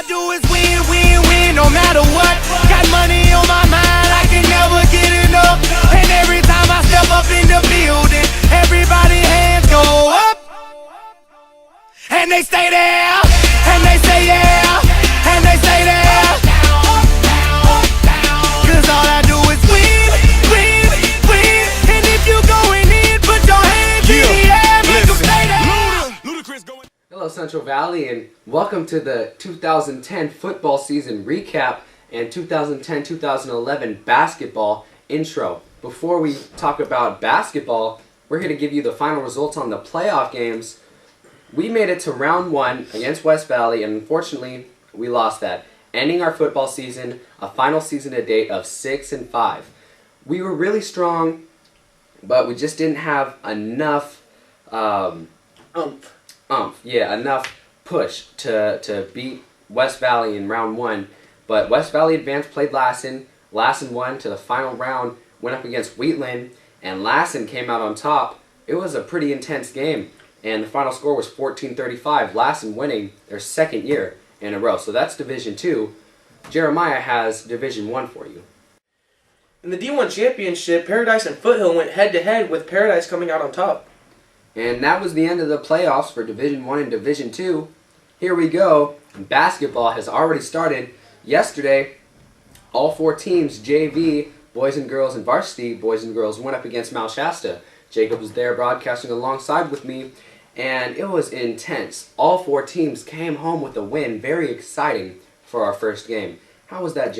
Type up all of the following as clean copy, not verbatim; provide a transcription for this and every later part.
do is win, win, win, no matter what. Got money on my mind, I can never get enough. And every time I step up in the building, everybody hands go up. And they stay there, and they say yeah, and they stay there. Cause all I do is win, win, win. And if you going in, put your hands in the air, make them stay there. Ludacris going. Hello Central Valley, and welcome to the 2010 football season recap and 2010-2011 basketball intro. Before we talk about basketball, we're here to give you the final results on the playoff games. We made it to round 1 against West Valley, and unfortunately we lost that, ending our football season, a final season to date of 6-5. We were really strong, but we just didn't have enough enough push to beat West Valley in round 1. But West Valley advanced, played Lassen. Lassen won to the final round, went up against Wheatland, and Lassen came out on top. It was a pretty intense game, and the final score was 14-35. Lassen winning their second year in a row. So that's Division 2. Jeremiah has Division 1 for you. In the D1 championship, Paradise and Foothill went head-to-head with Paradise coming out on top. And that was the end of the playoffs for Division 1 and Division 2. Here we go. Basketball has already started. Yesterday, all 4 teams, JV, boys and girls, and varsity, boys and girls, went up against Mount Shasta. Jacob was there broadcasting alongside with me, and it was intense. All 4 teams came home with a win. Very exciting for our first game. How was that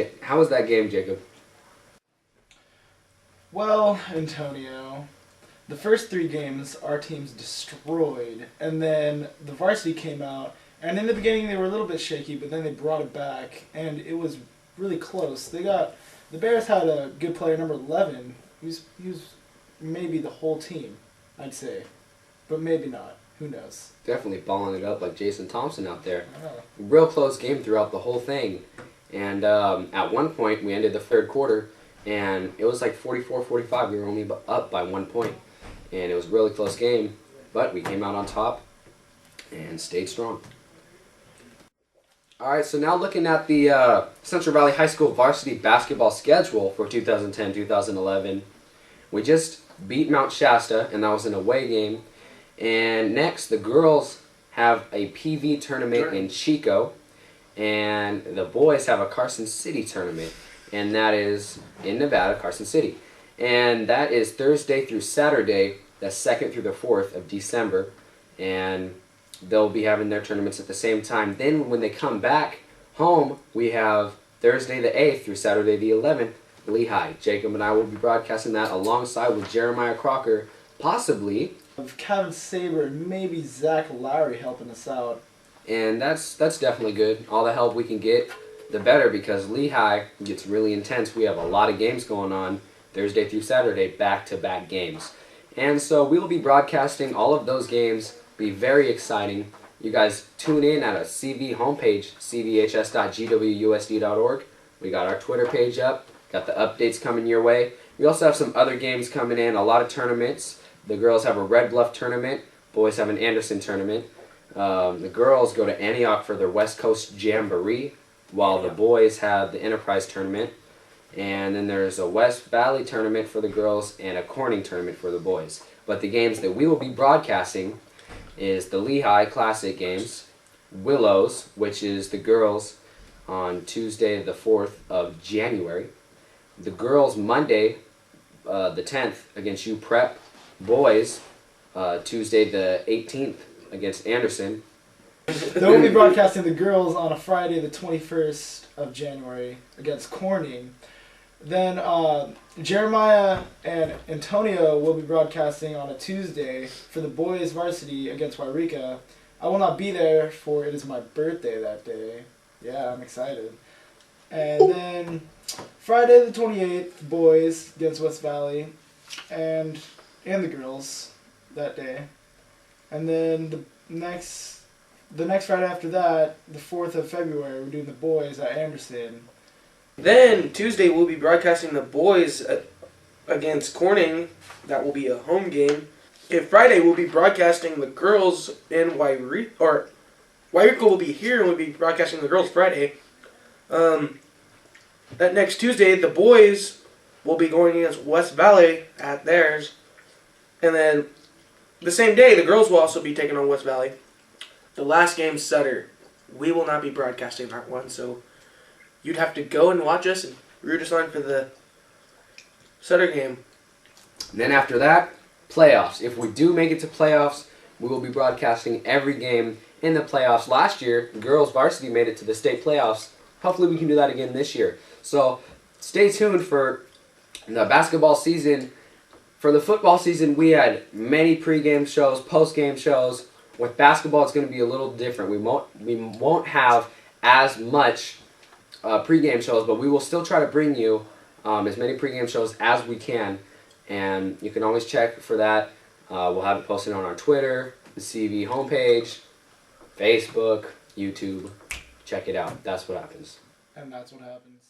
game, Jacob? Well, Antonio, the first 3 games our teams destroyed, and then the varsity came out, and in the beginning they were a little bit shaky, but then they brought it back, and it was really close. The Bears had a good player, number 11. He was maybe the whole team, I'd say, but maybe not. Who knows? Definitely balling it up like Jason Thompson out there. Oh. Real close game throughout the whole thing. And at one point, we ended the third quarter, and it was like 44-45. We were only up by 1 point. And it was a really close game, but we came out on top and stayed strong. All right, so now looking at the Central Valley High School varsity basketball schedule for 2010-2011. We just beat Mount Shasta, and that was an away game. And next, the girls have a PV tournament in Chico, and the boys have a Carson City tournament, and that is in Nevada, Carson City. And that is Thursday through Saturday, the 2nd through the 4th of December, and they'll be having their tournaments at the same time. Then when they come back home, we have Thursday the 8th through Saturday the 11th, Lehigh. Jacob and I will be broadcasting that alongside with Jeremiah Crocker, possibly Of Kevin Saber and maybe Zach Lowry helping us out. And that's definitely good. All the help we can get, the better, because Lehigh gets really intense. We have a lot of games going on Thursday through Saturday, back-to-back games. And so we will be broadcasting all of those games. Be very exciting. You guys tune in at a CV homepage, cvhs.gwusd.org. We got our Twitter page up, got the updates coming your way. We also have some other games coming in, a lot of tournaments. The girls have a Red Bluff tournament. Boys have an Anderson tournament. The girls go to Antioch for their West Coast Jamboree, while the boys have the Enterprise tournament. And then there's a West Valley tournament for the girls and a Corning tournament for the boys. But the games that we will be broadcasting is the Lehigh Classic games, Willows, which is the girls on Tuesday the 4th of January. The girls Monday, the 10th, against U Prep. Boys, Tuesday the 18th against Anderson. They will be broadcasting the girls on a Friday the 21st of January against Corning. Then Jeremiah and Antonio will be broadcasting on a Tuesday for the boys varsity against Wairika. I will not be there, for it is my birthday that day. Yeah, I'm excited. And then Friday the 28th, boys against West Valley, and the girls that day. And then the next Friday after that, the 4th of February, we're doing the boys at Anderson. Then Tuesday we'll be broadcasting the boys against Corning. That will be a home game. And Friday we'll be broadcasting the girls in Wairika Wairika will be here and we'll be broadcasting the girls Friday. That next Tuesday, the boys will be going against West Valley at theirs. And then the same day, the girls will also be taking on West Valley. The last game, Sutter. We will not be broadcasting that one, so you'd have to go and watch us and root us on for the Sutter game. And then after that, playoffs. If we do make it to playoffs, we will be broadcasting every game in the playoffs. Last year, girls varsity made it to the state playoffs. Hopefully we can do that again this year. So stay tuned for the basketball season. For the football season, we had many pregame shows, postgame shows. With basketball, it's going to be a little different. We won't have as much pregame shows, but we will still try to bring you as many pregame shows as we can. And you can always check for that. We'll have it posted on our Twitter, the CV homepage, Facebook, YouTube. Check it out. That's what happens. And that's what happens.